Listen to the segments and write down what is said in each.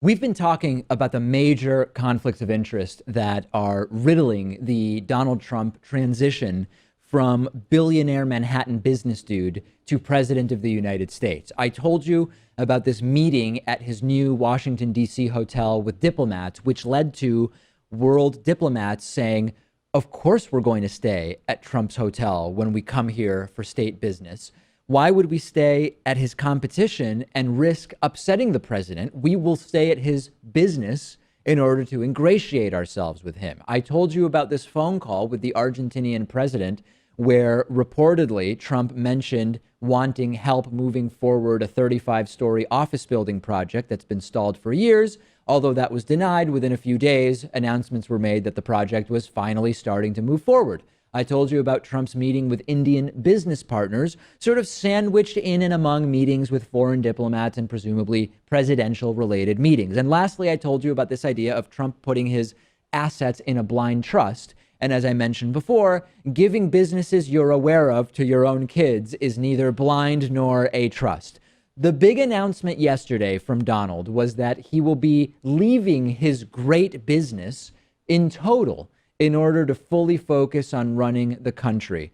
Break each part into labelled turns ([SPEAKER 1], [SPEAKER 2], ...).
[SPEAKER 1] We've been talking about the major conflicts of interest that are riddling the Donald Trump transition from billionaire Manhattan business dude to president of the United States. I told you about this meeting at his new Washington, D.C. hotel with diplomats, which led to world diplomats saying, of course, we're going to stay at Trump's hotel when we come here for state business. Why would we stay at his competition and risk upsetting the president? We will stay at his business in order to ingratiate ourselves with him. I told you about this phone call with the Argentinian president, where reportedly Trump mentioned wanting help moving forward a 35-story office building project that's been stalled for years. Although that was denied, within a few days, announcements were made that the project was finally starting to move forward. I told you about Trump's meeting with Indian business partners, sort of sandwiched in and among meetings with foreign diplomats and presumably presidential related meetings. And lastly, I told you about this idea of Trump putting his assets in a blind trust. And as I mentioned before, giving businesses you're aware of to your own kids is neither blind nor a trust. The big announcement yesterday from Donald was that he will be leaving his great business in total in order to fully focus on running the country.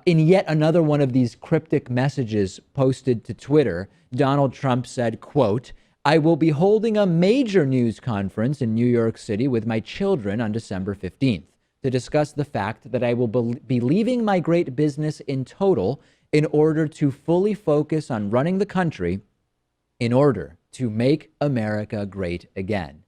[SPEAKER 1] In yet another one of these cryptic messages posted to Twitter, Donald Trump said, quote, "I will be holding a major news conference in New York City with my children on December 15th to discuss the fact that I will be leaving my great business in total in order to fully focus on running the country in order to make America great again."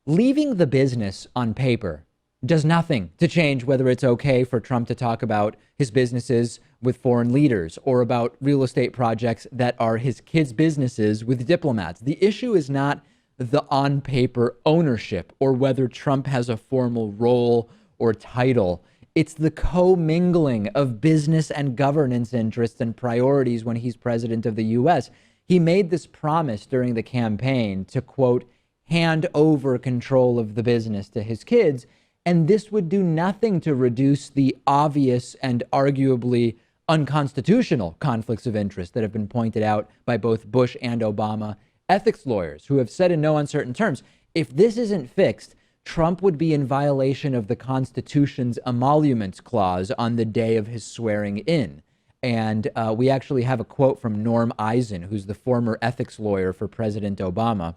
[SPEAKER 1] Leaving the business on paper does nothing to change whether it's okay for Trump to talk about his businesses with foreign leaders or about real estate projects that are his kids' businesses with diplomats. The issue is not the on paper ownership or whether Trump has a formal role or title. It's the commingling of business and governance interests and priorities when he's president of the U.S. He made this promise during the campaign to, quote, hand over control of the business to his kids. And this would do nothing to reduce the obvious and arguably unconstitutional conflicts of interest that have been pointed out by both Bush and Obama ethics lawyers, who have said in no uncertain terms, if this isn't fixed, Trump would be in violation of the Constitution's emoluments clause on the day of his swearing in. And we actually have a quote from Norm Eisen, who's the former ethics lawyer for President Obama,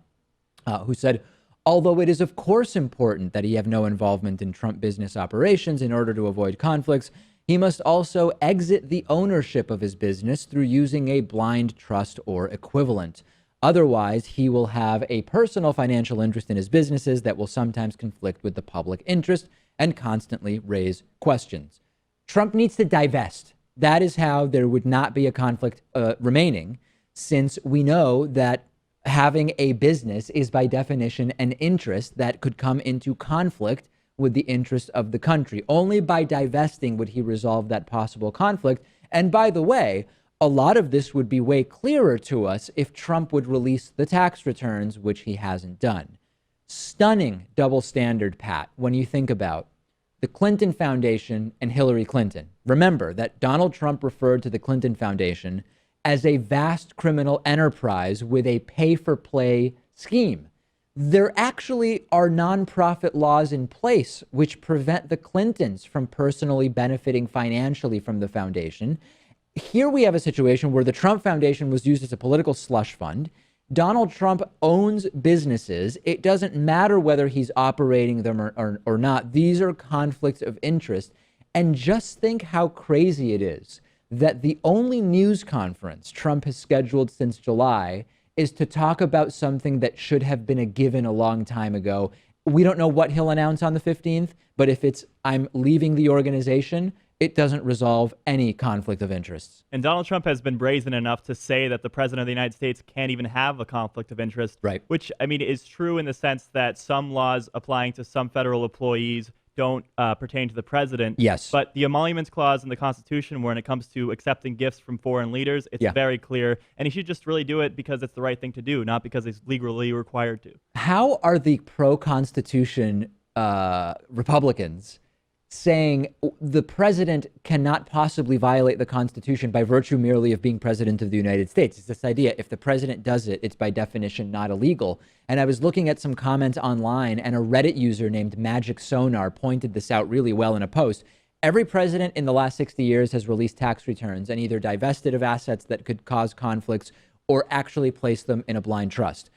[SPEAKER 1] who said, "Although it is of course important that he have no involvement in Trump business operations in order to avoid conflicts, he must also exit the ownership of his business through using a blind trust or equivalent. Otherwise, he will have a personal financial interest in his businesses that will sometimes conflict with the public interest and constantly raise questions." Trump needs to divest. That is how there would not be a conflict remaining, since we know that having a business is by definition an interest that could come into conflict with the interest of the country. Only by divesting would he resolve that possible conflict. And by the way, a lot of this would be way clearer to us if Trump would release the tax returns, which he hasn't done. Stunning double standard, Pat, when you think about the Clinton Foundation and Hillary Clinton. Remember that Donald Trump referred to the Clinton Foundation as a vast criminal enterprise with a pay-for-play scheme. There actually are nonprofit laws in place which prevent the Clintons from personally benefiting financially from the foundation. Here we have a situation where the Trump Foundation was used as a political slush fund. Donald Trump owns businesses. It doesn't matter whether he's operating them or not. These are conflicts of interest. And just think how crazy it is that the only news conference Trump has scheduled since July is to talk about something that should have been a given a long time ago. We don't know what he'll announce on the 15th, but if it's "I'm leaving the organization," it doesn't resolve any conflict of interests.
[SPEAKER 2] And Donald Trump has been brazen enough to say that the president of the United States can't even have a conflict of interest,
[SPEAKER 1] Right.
[SPEAKER 2] Which, I mean, is true in the sense that some laws applying to some federal employees don't pertain to the president.
[SPEAKER 1] Yes.
[SPEAKER 2] But the emoluments clause in the Constitution, when it comes to accepting gifts from foreign leaders, it's very clear. And he should just really do it because it's the right thing to do, not because he's legally required to.
[SPEAKER 1] How are the pro-Constitution Republicans saying the president cannot possibly violate the Constitution by virtue merely of being president of the United States. It's this idea, if the president does it, it's by definition not illegal. And I was looking at some comments online, and a Reddit user named Magic Sonar pointed this out really well in a post. Every president in the last 60 years has released tax returns and either divested of assets that could cause conflicts or actually placed them in a blind trust.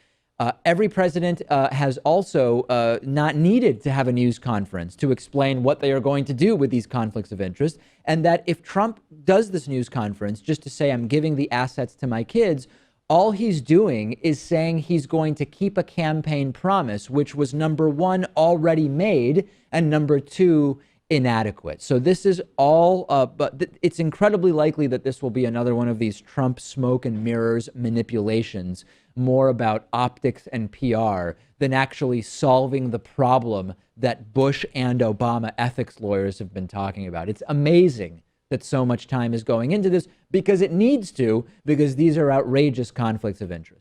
[SPEAKER 1] Every president has also not needed to have a news conference to explain what they are going to do with these conflicts of interest. And that if Trump does this news conference just to say, I'm giving the assets to my kids, all he's doing is saying he's going to keep a campaign promise, which was number one, already made, and number two, inadequate. So this is all, but it's incredibly likely that this will be another one of these Trump smoke and mirrors manipulations, more about optics and PR than actually solving the problem that Bush and Obama ethics lawyers have been talking about. It's amazing that so much time is going into this, because it needs to, because these are outrageous conflicts of interest.